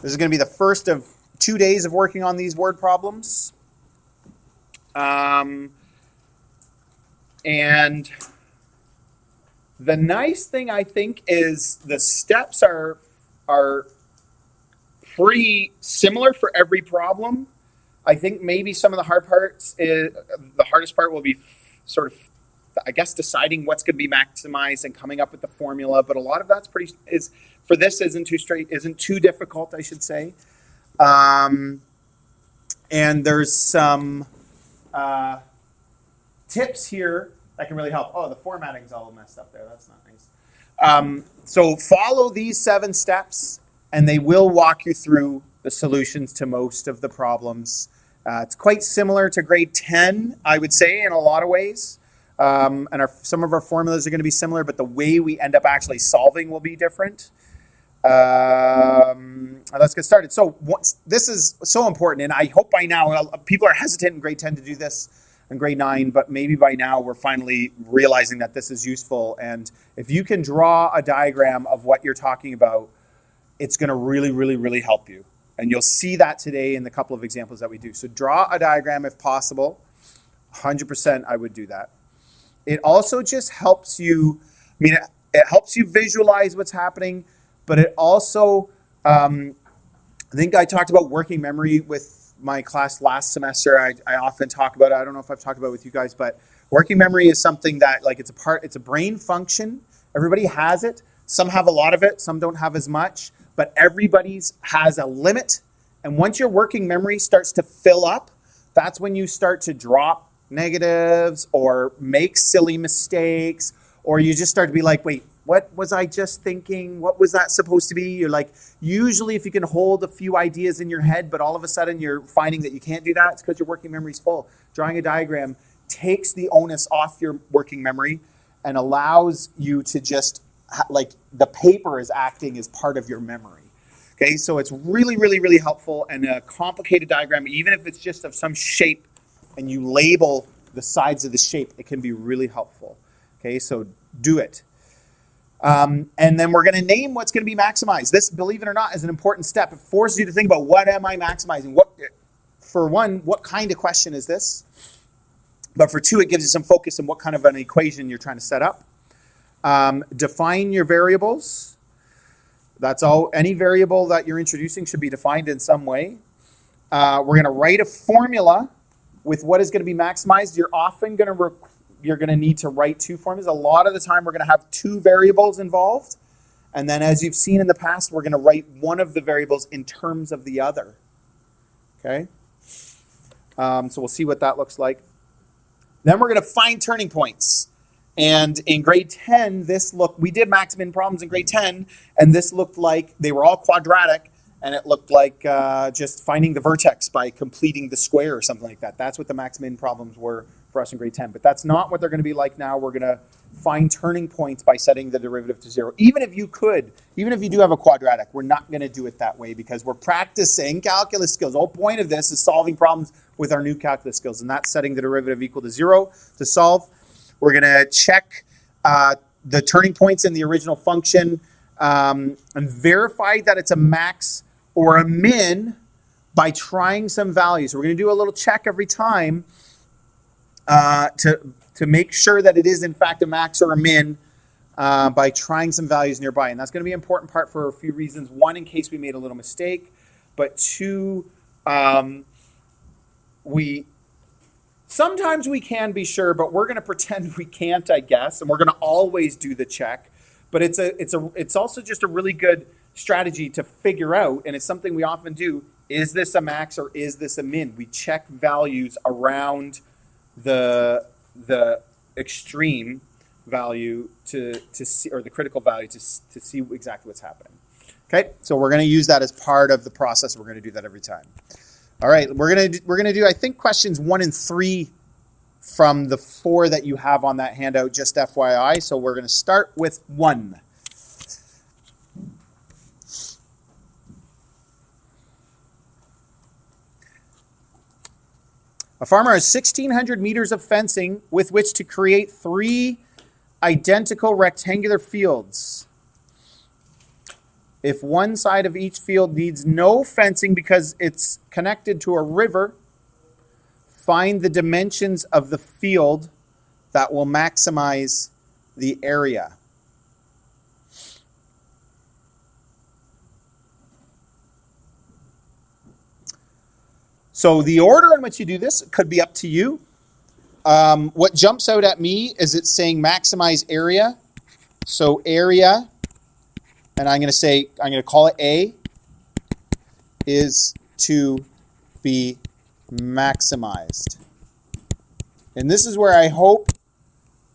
This is going to be the first of 2 days of working on these word problems. And the nice thing, I think, is the steps are pretty similar for every problem. I think maybe some of the the hardest part will be sort of, I guess, deciding what's going to be maximized and coming up with the formula. But a lot of that's isn't too difficult, I should say. And there's some tips here that can really help. Oh, the formatting's all messed up there. That's not nice. So follow these 7 steps, and they will walk you through the solutions to most of the problems. It's quite similar to grade 10, I would say, in a lot of ways. And some of our formulas are going to be similar, but the way we end up actually solving will be different. Let's get started. So this is so important, and I hope by now, people are hesitant in grade 10 to do this in grade 9, but maybe by now we're finally realizing that this is useful. And if you can draw a diagram of what you're talking about, it's going to really, really, really help you. And you'll see that today in the couple of examples that we do. So draw a diagram if possible. 100% I would do that. It also just helps you, it helps you visualize what's happening, but it also, I think I talked about working memory with my class last semester. I often talk about it. I don't know if I've talked about it with you guys, but working memory is something that, like, it's a brain function. Everybody has it. Some have a lot of it, some don't have as much, but everybody's has a limit. And once your working memory starts to fill up, that's when you start to drop negatives or make silly mistakes, or you just start to be like, wait, what was I just thinking? What was that supposed to be? You're like, usually if you can hold a few ideas in your head, but all of a sudden you're finding that you can't do that, it's because your working memory's full. Drawing a diagram takes the onus off your working memory and allows you to just, like, the paper is acting as part of your memory. Okay, so it's really, really, really helpful. And a complicated diagram, even if it's just of some shape and you label the sides of the shape, it can be really helpful. Okay, so do it. And then we're going to name what's going to be maximized. This, believe it or not, is an important step. It forces you to think about, what am I maximizing? For one, what kind of question is this? But for 2, it gives you some focus on what kind of an equation you're trying to set up. Define your variables. That's all. Any variable that you're introducing should be defined in some way. We're going to write a formula with what is going to be maximized. You're often going to need to write 2 formulas. A lot of the time we're going to have 2 variables involved. And then, as you've seen in the past, we're going to write one of the variables in terms of the other. Okay? So we'll see what that looks like. Then we're going to find turning points. And in grade 10, we did max min problems in grade 10, and this looked like they were all quadratic, and it looked like just finding the vertex by completing the square or something like that. That's what the max min problems were for us in grade 10. But that's not what they're going to be like now. We're going to find turning points by setting the derivative to 0. Even if you do have a quadratic, we're not going to do it that way because we're practicing calculus skills. The whole point of this is solving problems with our new calculus skills, and that's setting the derivative equal to 0 to solve. We're going to check the turning points in the original function and verify that it's a max or a min by trying some values. So we're going to do a little check every time to make sure that it is in fact a max or a min by trying some values nearby. And that's going to be an important part for a few reasons. 1, in case we made a little mistake. But 2, sometimes we can be sure, but we're going to pretend we can't, I guess. And we're going to always do the check. But it's also just a really good strategy to figure out, and it's something we often do. Is this a max or is this a min? We check values around the extreme value to see, or the critical value to see exactly what's happening. Okay, so we're going to use that as part of the process. We're going to do that every time. All right, we're gonna do, I think, questions 1 and 3 from the 4 that you have on that handout, just FYI. So we're going to start with 1. A farmer has 1,600 meters of fencing with which to create 3 identical rectangular fields. If one side of each field needs no fencing because it's connected to a river, find the dimensions of the field that will maximize the area. So the order in which you do this could be up to you. What jumps out at me is it's saying maximize area. So area, and I'm going to call it A, is to be maximized. And this is where I hope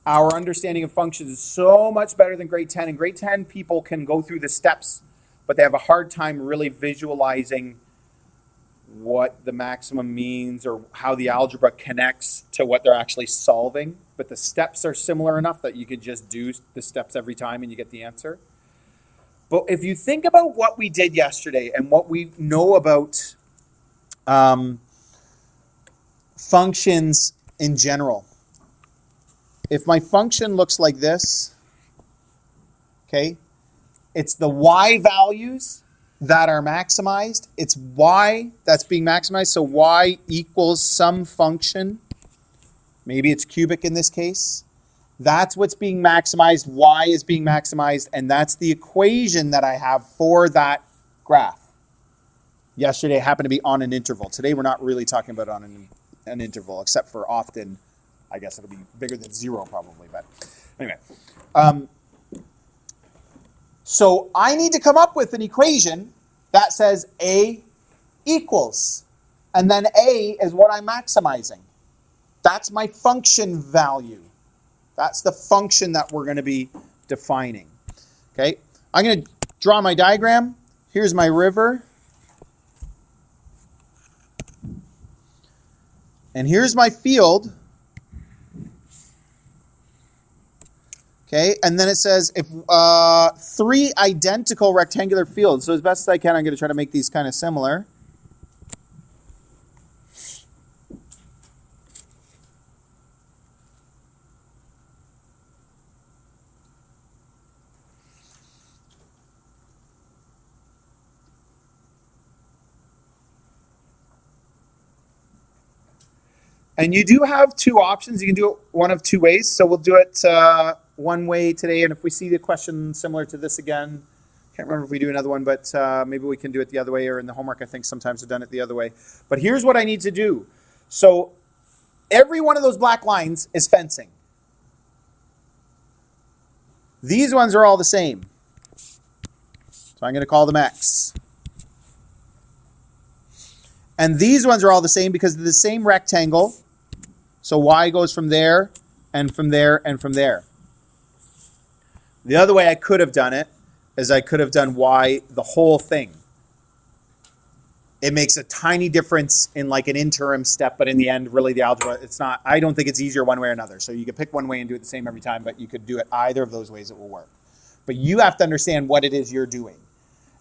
our understanding of functions is so much better than grade 10. In grade 10, people can go through the steps, but they have a hard time really visualizing what the maximum means or how the algebra connects to what they're actually solving. But the steps are similar enough that you could just do the steps every time and you get the answer. But if you think about what we did yesterday and what we know about functions in general, if my function looks like this, okay, it's the y values that are maximized. It's y that's being maximized. So y equals some function. Maybe it's cubic in this case. That's what's being maximized. Y is being maximized. And that's the equation that I have for that graph. Yesterday it happened to be on an interval. Today we're not really talking about on an interval, except for often, I guess it'll be bigger than 0 probably. But anyway. So I need to come up with an equation that says A equals. And then A is what I'm maximizing. That's my function value. That's the function that we're going to be defining. Okay, I'm going to draw my diagram. Here's my river. And here's my field. Okay, and then it says if 3 identical rectangular fields. So as best as I can, I'm going to try to make these kind of similar. And you do have 2 options. You can do it one of 2 ways. So we'll do it one way today. And if we see the question similar to this again, can't remember if we do another one, but maybe we can do it the other way. Or in the homework, I think sometimes I've done it the other way. But here's what I need to do. So every one of those black lines is fencing. These ones are all the same. So I'm going to call them X. And these ones are all the same because they're the same rectangle. So Y goes from there, and from there, and from there. The other way I could have done it is I could have done Y the whole thing. It makes a tiny difference in like an interim step, but in the end, really the algebra, it's not, I don't think it's easier one way or another. So you could pick one way and do it the same every time, but you could do it either of those ways, it will work. But you have to understand what it is you're doing.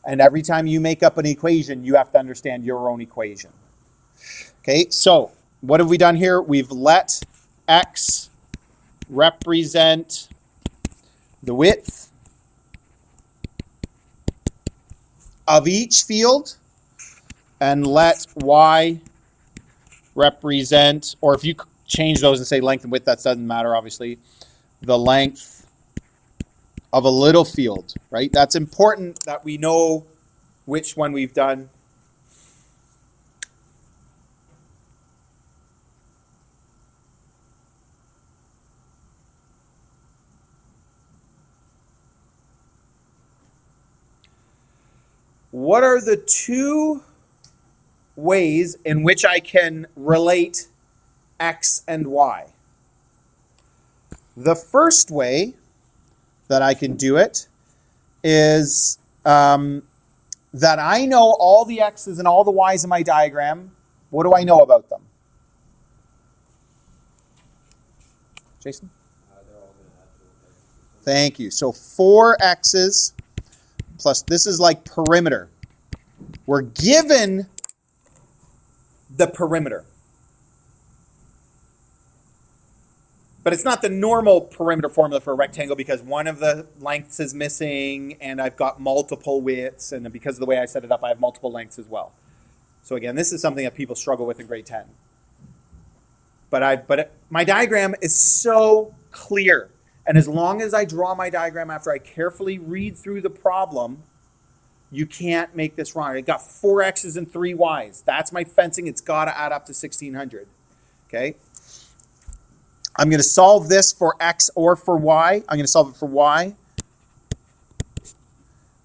And every time you make up an equation, you have to understand your own equation. Okay, so what have we done here? We've let X represent the width of each field and let Y represent, or if you change those and say length and width, that doesn't matter, obviously, the length of a little field, right? That's important that we know which one we've done. What are the 2 ways in which I can relate X and Y? The first way that I can do it is that I know all the X's and all the Y's in my diagram. What do I know about them? Jason? Thank you. So 4 X's plus this is like perimeter. We're given the perimeter. But it's not the normal perimeter formula for a rectangle because one of the lengths is missing and I've got multiple widths, and because of the way I set it up, I have multiple lengths as well. So again, this is something that people struggle with in grade 10. But my diagram is so clear. And as long as I draw my diagram after I carefully read through the problem, you can't make this wrong. I got 4 X's and 3 Y's. That's my fencing. It's got to add up to 1,600. Okay? I'm going to solve this for X or for Y. I'm going to solve it for Y.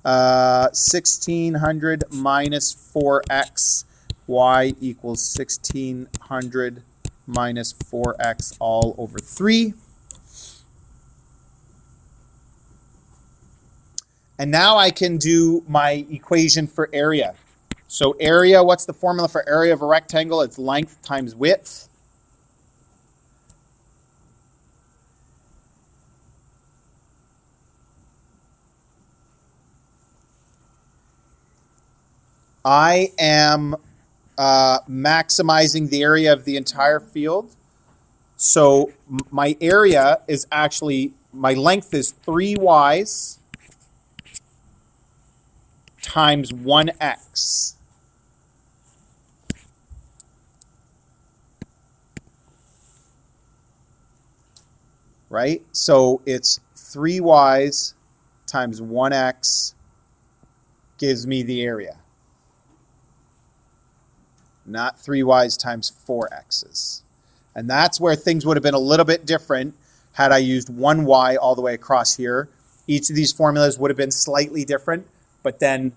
1,600 minus 4X. Y equals 1,600 minus 4X all over 3. And now I can do my equation for area. So area, what's the formula for area of a rectangle? It's length times width. I am maximizing the area of the entire field. So my area is actually, my length is 3Ys times 1X. Right? So it's 3Ys times 1X gives me the area. Not 3Ys times 4X's. And that's where things would have been a little bit different had I used 1Y all the way across here. Each of these formulas would have been slightly different, but then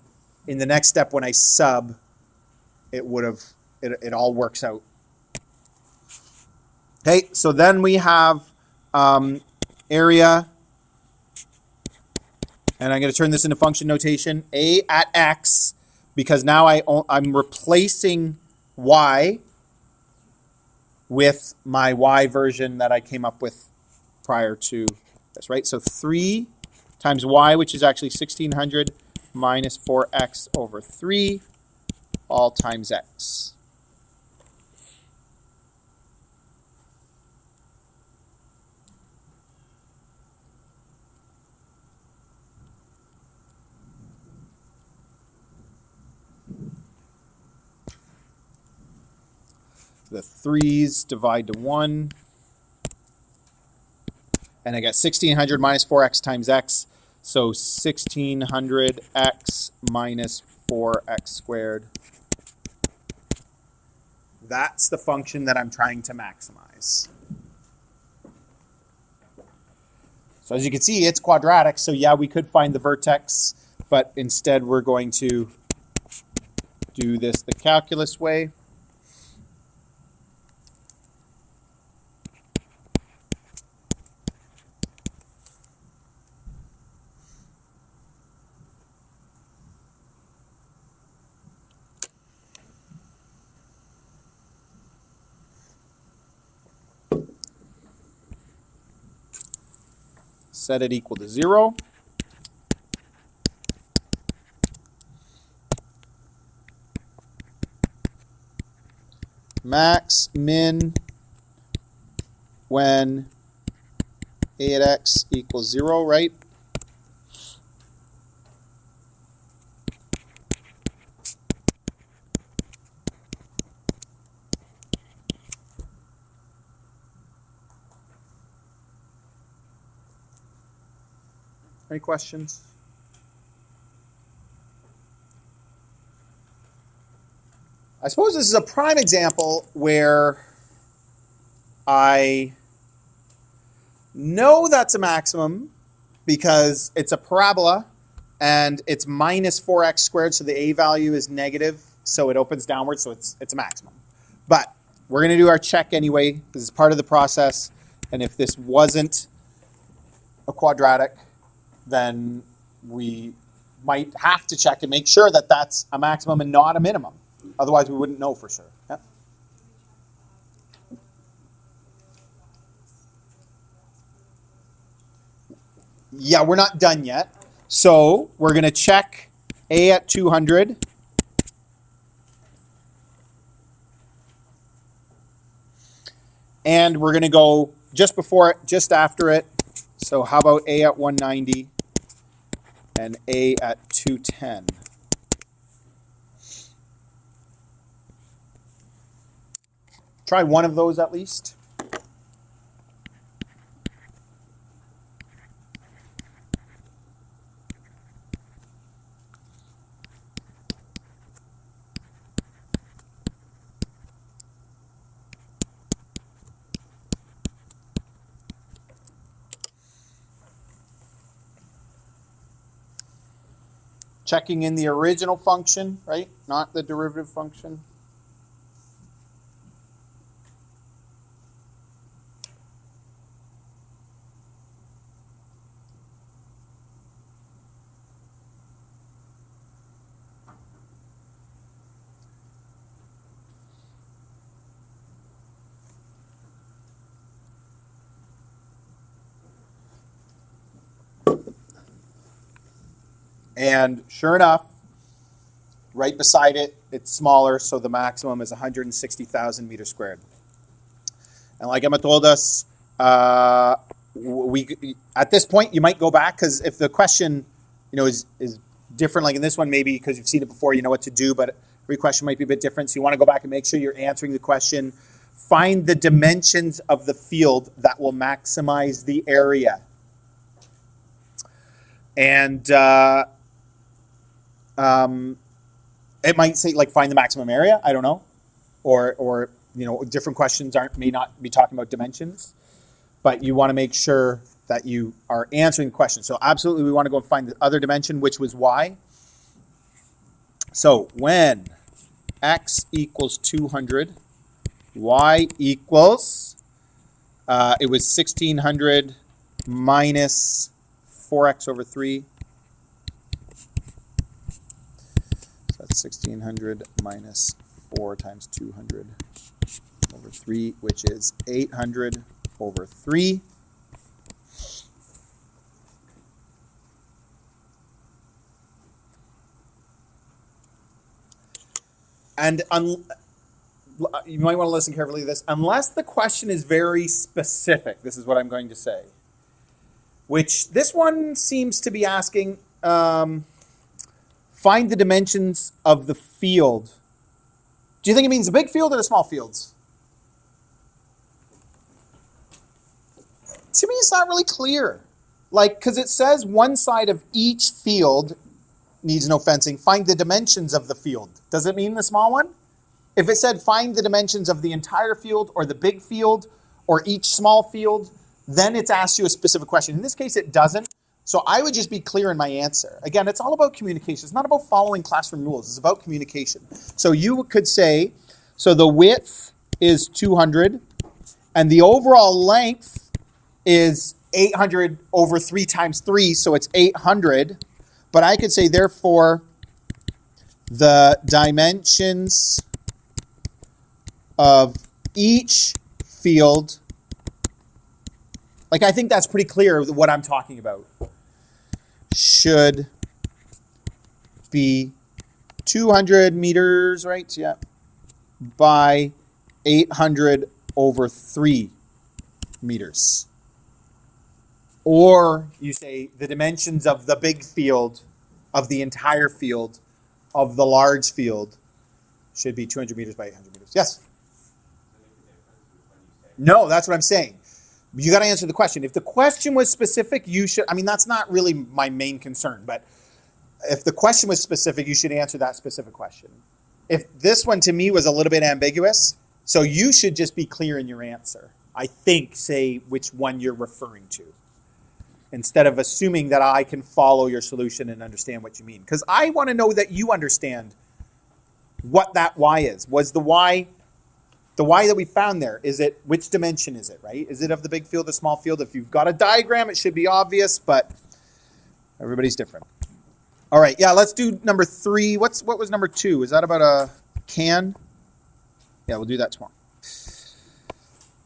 in the next step when I sub, it all works out. Okay, so then we have area, and I'm going to turn this into function notation. A at X, because now I'm replacing Y with my Y version that I came up with prior to this, right? So 3 times Y, which is actually 1,600 minus 4X over 3, all times X. The 3's divide to 1. And I got 1,600 minus 4X times X. So 1,600X minus 4X squared. That's the function that I'm trying to maximize. So as you can see, it's quadratic. So yeah, we could find the vertex, but instead we're going to do this the calculus way. Set it equal to 0. Max, min, when A at X equals 0, right? Any questions? I suppose this is a prime example where I know that's a maximum because it's a parabola and it's minus 4x squared, so the a value is negative, so it opens downwards, so it's a maximum. But we're going to do our check anyway. This is part of the process, and if this wasn't a quadratic, then we might have to check and make sure that that's a maximum and not a minimum. Otherwise, we wouldn't know for sure. Yeah? Yeah, we're not done yet. So we're going to check A at 200. And we're going to go just before it, just after it. So how about A at 190 and A at 210? Try one of those at least. Checking in the original function, right? Not the derivative function. And sure enough, right beside it, it's smaller, so the maximum is 160,000 meters squared. And like Emma told us, we at this point, you might go back, because if the question, is different, like in this one, maybe because you've seen it before, you know what to do, but every question might be a bit different, so you want to go back and make sure you're answering the question. Find the dimensions of the field that will maximize the area. And it might say like find the maximum area. I don't know, or different questions may not be talking about dimensions, but you want to make sure that you are answering the question. So absolutely, we want to go and find the other dimension, which was y. So when x equals 200, y equals it was 1600 minus 4x over 3. That's 1600 minus 4 times 200 over 3, which is 800 over 3. And you might want to listen carefully to this. Unless the question is very specific, this is what I'm going to say. Which this one seems to be asking... find the dimensions of the field. Do you think it means the big field or the small fields? To me, it's not really clear. Because it says one side of each field needs no fencing. Find the dimensions of the field. Does it mean the small one? If it said find the dimensions of the entire field or the big field or each small field, then it's asked you a specific question. In this case, it doesn't. So I would just be clear in my answer. Again, it's all about communication. It's not about following classroom rules. It's about communication. So you could say, so the width is 200, and the overall length is 800 over 3 times 3, so it's 800. But I could say, therefore, the dimensions of each field, I think that's pretty clear what I'm talking about, should be 200 meters, right? Yeah. By 800 over 3 meters. Or you say the dimensions of the big field, of the entire field, of the large field, should be 200 meters by 800 meters. Yes? No, that's what I'm saying. You got to answer the question. If the question was specific, you should, that's not really my main concern, but if the question was specific, you should answer that specific question. If this one to me was a little bit ambiguous, so you should just be clear in your answer. I think, say which one you're referring to, instead of assuming that I can follow your solution and understand what you mean. Because I want to know that you understand what that y is. Was the y that we found there, which dimension is it, right? Is it of the big field or small field? If you've got a diagram, it should be obvious, but everybody's different. All right, yeah, let's do number 3. What was number 2? Is that about a can? Yeah, we'll do that tomorrow.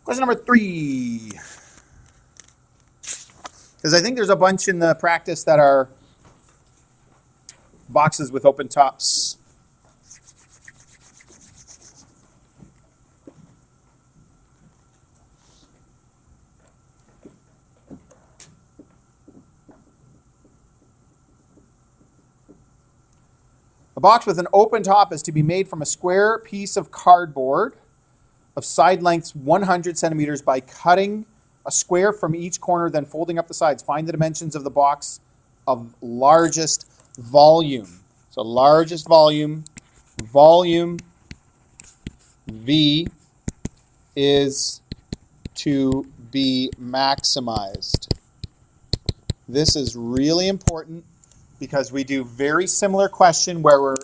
Question number 3. Because I think there's a bunch in the practice that are boxes with open tops. A box with an open top is to be made from a square piece of cardboard of side lengths 100 centimeters by cutting a square from each corner, then folding up the sides. Find the dimensions of the box of largest volume. So largest volume, volume V is to be maximized. This is really important because we do very similar question where we're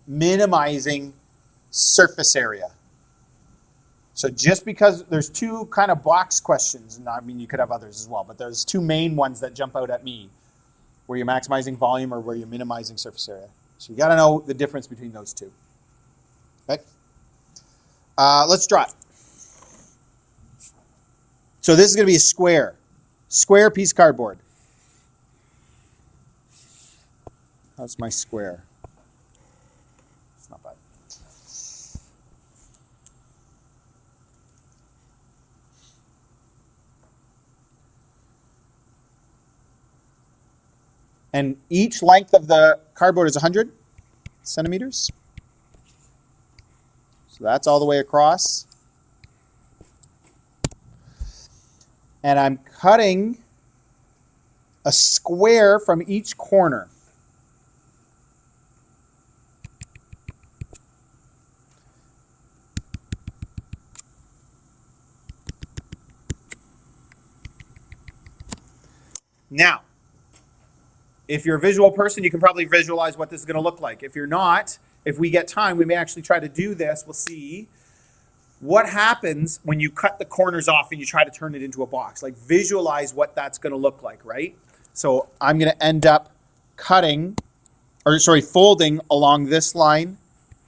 minimizing surface area. So just because there's two kind of box questions, and I mean you could have others as well, but there's two main ones that jump out at me, where you're maximizing volume or where you're minimizing surface area. So you got to know the difference between those two. Okay. Let's draw it. So this is going to be a square piece of cardboard. How's my square? It's not bad. And each length of the cardboard is 100 centimeters. So that's all the way across. And I'm cutting a square from each corner. Now, if you're a visual person, you can probably visualize what this is going to look like. If you're not, if we get time, we may actually try to do this. We'll see what happens when you cut the corners off and you try to turn it into a box. Like visualize what that's going to look like, right? So I'm going to end up folding along this line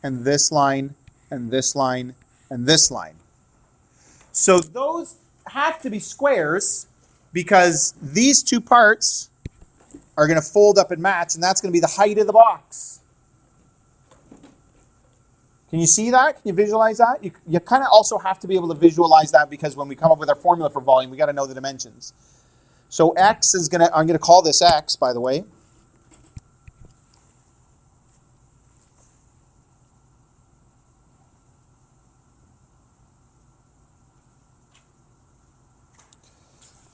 and this line and this line and this line. So those have to be squares because these two parts are going to fold up and match, and that's going to be the height of the box. Can you see that? Can you visualize that? You kind of also have to be able to visualize that because when we come up with our formula for volume, we got to know the dimensions. So X is I'm going to call this X, by the way.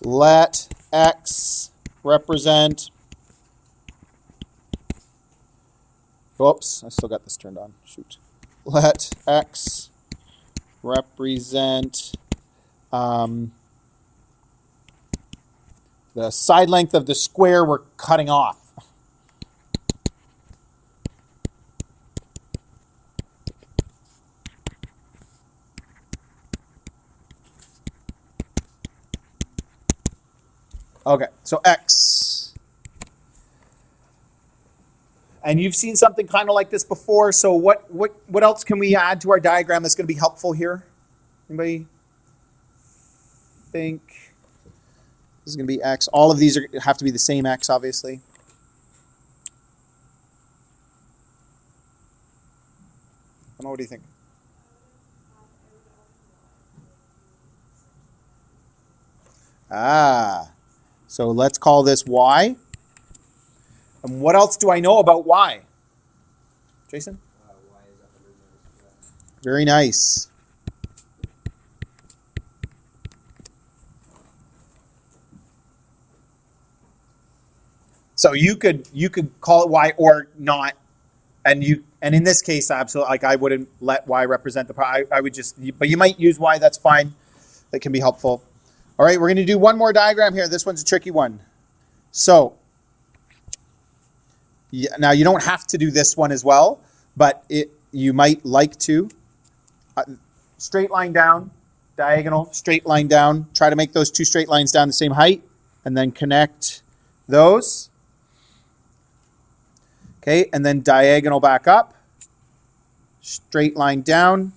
Let X represent, whoops, I still got this turned on, shoot. Let X represent the side length of the square we're cutting off. Okay, so X. And you've seen something kind of like this before, so what else can we add to our diagram that's going to be helpful here? Anybody think? This is going to be X. All of these have to be the same X, obviously. I don't know, what do you think? So let's call this Y. And what else do I know about Y? Jason? Y is 100 Very nice. So you could call it Y or not, and in this case, absolutely, like I wouldn't let Y represent the part. I would just, but you might use Y. That's fine. That can be helpful. All right, we're going to do one more diagram here. This one's a tricky one. So, now you don't have to do this one as well, but you might like to. Straight line down, diagonal, straight line down. Try to make those two straight lines down the same height, and then connect those. Okay, and then diagonal back up. Straight line down,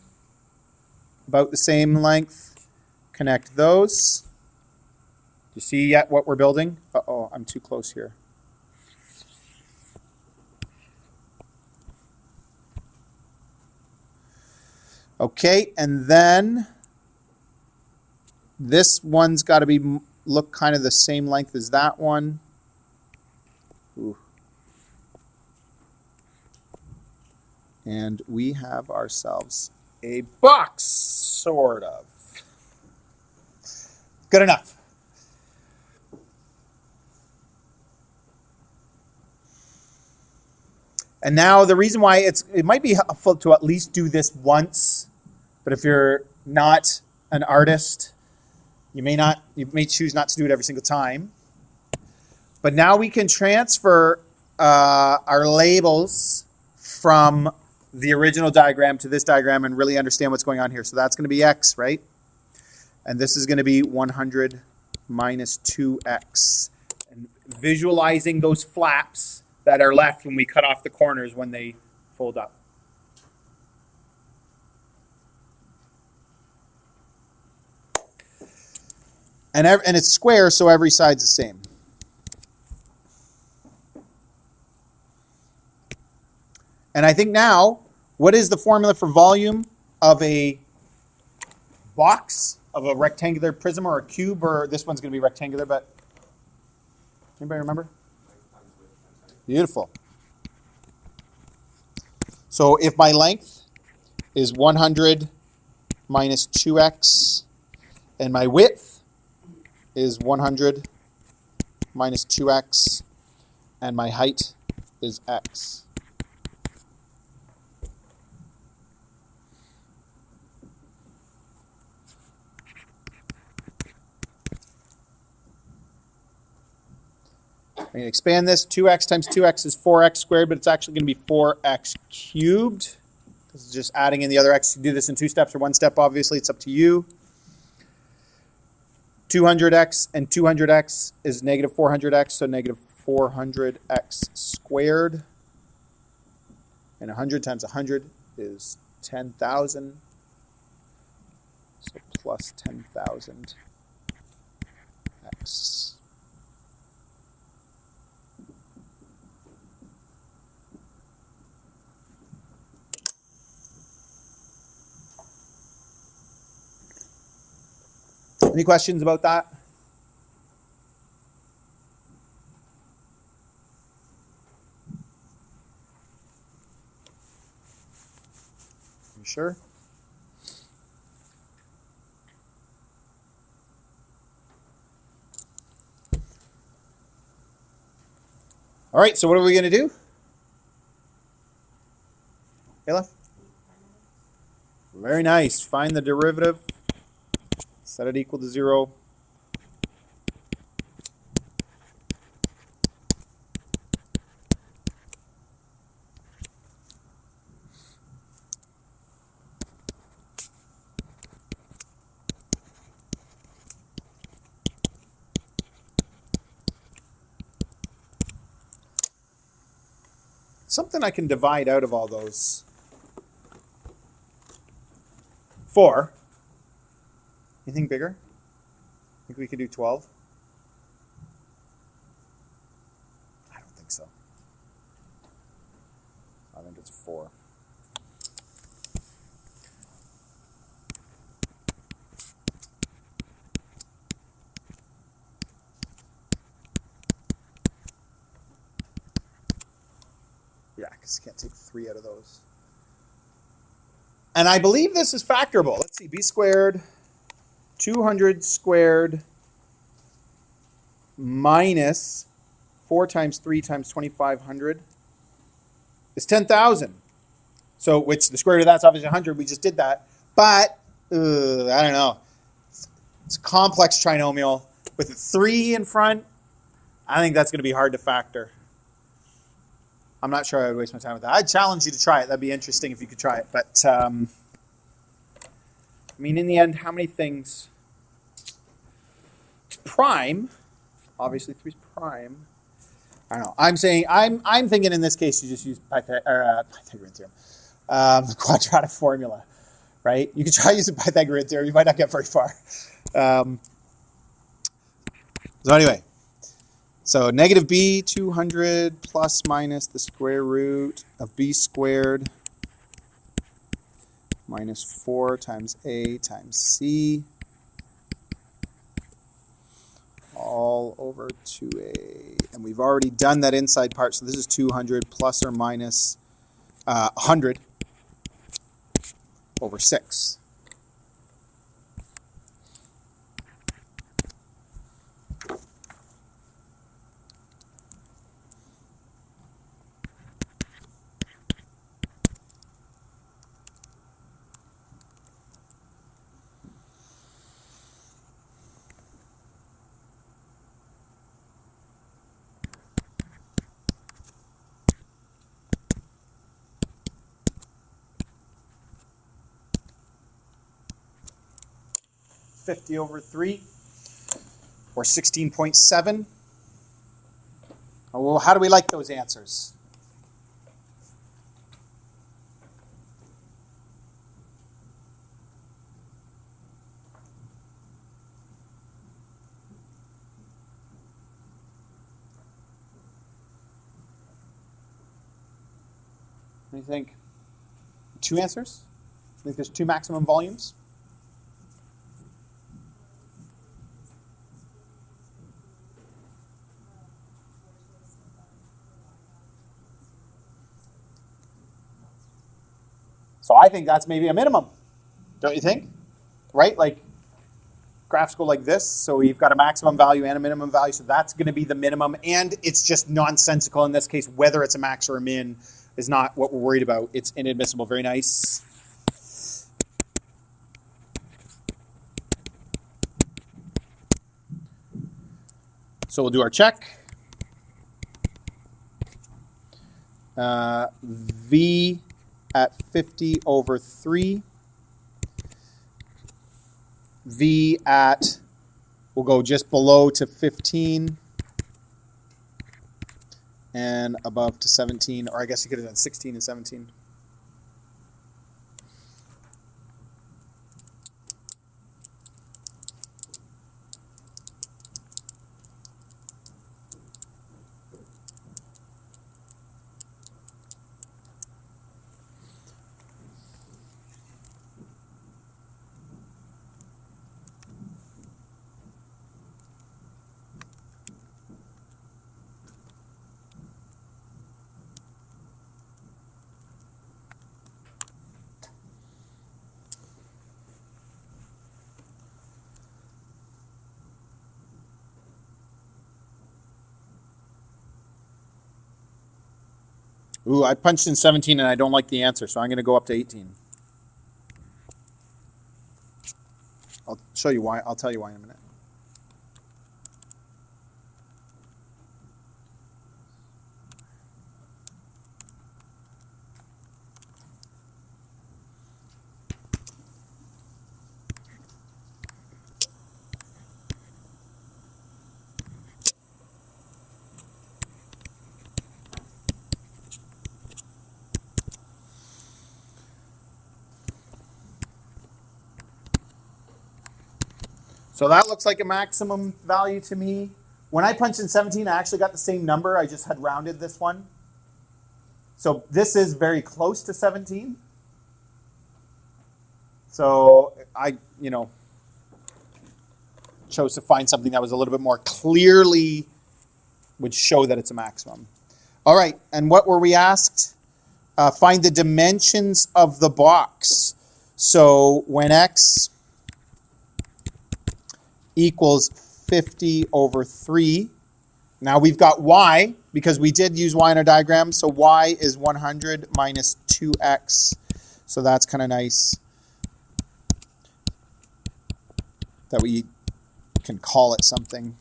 about the same length. Connect those. Do you see yet what we're building? Uh-oh, I'm too close here. Okay, and then this one's got to look kind of the same length as that one. Ooh. And we have ourselves a box, sort of. Good enough. And now the reason why it might be helpful to at least do this once, but if you're not an artist, you may choose not to do it every single time. But now we can transfer our labels from the original diagram to this diagram and really understand what's going on here. So that's going to be x, right? And this is going to be 100 minus 2x. And visualizing those flaps that are left when we cut off the corners when they fold up. And it's square, so every side's the same. And I think now, what is the formula for volume of a box, of a rectangular prism or a cube? Or this one's going to be rectangular, but anybody remember? Beautiful. So if my length is 100 minus 2x, and my width is 100 minus 2x, and my height is x. I'm going to expand this. 2x times 2x is 4x squared, but it's actually going to be 4x cubed. This is just adding in the other x. You do this in 2 steps or 1 step, obviously. It's up to you. 200x and 200x is negative 400x, so negative 400x squared. And 100 times 100 is 10,000. So plus 10,000 x. Any questions about that? You sure? All right, so what are we going to do? Kayla? Very nice. Find the derivative. Set it equal to 0. Something I can divide out of all those. 4. Anything bigger? Think we could do 12? I don't think so. I think it's 4. Yeah, because you can't take 3 out of those. And I believe this is factorable. Let's see, b squared 200 squared minus 4 times 3 times 2,500 is 10,000. So, which the square root of that's obviously 100. We just did that. But, I don't know. It's a complex trinomial. With a 3 in front, I think that's going to be hard to factor. I'm not sure I would waste my time with that. I'd challenge you to try it. That'd be interesting if you could try it. But, I mean, in the end, how many things? Prime, obviously 3 is prime. I don't know. I'm saying I'm thinking in this case you just use Pythagorean theorem, the quadratic formula, right? You could try using Pythagorean theorem. You might not get very far. So anyway, so negative b 200 plus minus the square root of b squared minus 4 times a times c all over 2a. And we've already done that inside part, so this is 200 plus or minus 100. over 6. .50 over 3, or 16.7. Oh, well, how do we like those answers? What do you think? 2 answers? I think there's 2 maximum volumes. So I think that's maybe a minimum, don't you think? Right? Like graphs go like this, so you've got a maximum value and a minimum value, so that's going to be the minimum, and it's just nonsensical in this case. Whether it's a max or a min is not what we're worried about. It's inadmissible. Very nice. So we'll do our check. V at 50 over 3. V at, we'll go just below to 15 and above to 17, or I guess you could have done 16 and 17. Ooh, I punched in 17 and I don't like the answer, so I'm going to go up to 18. I'll show you why. I'll tell you why in a minute. So that looks like a maximum value to me. When I punched in 17, I actually got the same number. I just had rounded this one. So this is very close to 17. So I, chose to find something that was a little bit more clearly would show that it's a maximum. All right, and what were we asked? Find the dimensions of the box. So when x equals 50 over 3. Now we've got y, because we did use y in our diagram, so y is 100 minus 2x. So that's kind of nice that we can call it something.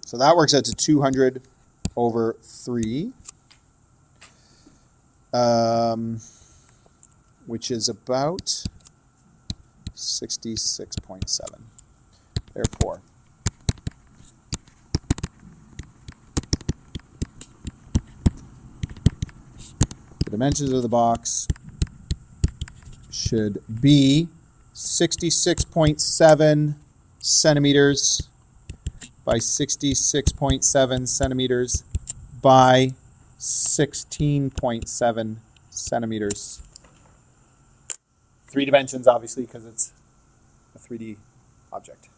So that works out to 200 over 3, which is about 66.7. Therefore, the dimensions of the box should be 66.7 centimeters by 66.7 centimeters by 16.7 centimeters. 3 dimensions, obviously, because it's a 3D object.